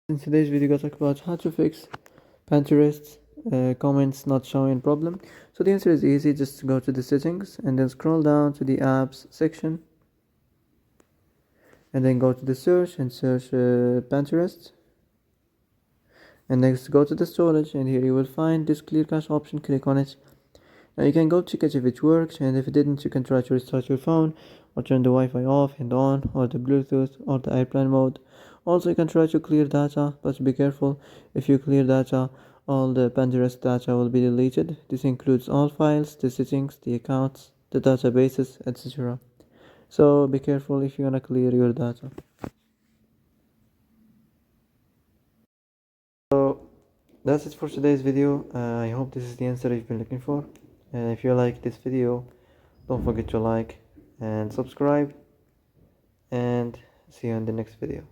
In today's video, we're going to talk about how to fix Pinterest comments not showing problem. So the answer is easy. Just go to the settings and then scroll down to the apps section, and then go to the search and search Pinterest. And next go to the storage, and here you will find this clear cache option. Click on it. Now you can go check it if it works, and if it didn't, you can try to restart your phone or turn the Wi-Fi off and on, or the Bluetooth or the airplane mode. Also, you can try to clear data, but be careful. If you clear data, all the Pinterest data will be deleted. This includes all files, the settings, the accounts, the databases, etc. So be careful if you wanna clear your data. So that's it for today's video. I hope this is the answer you've been looking for. And if you like this video, don't forget to like and subscribe, and see you in the next video.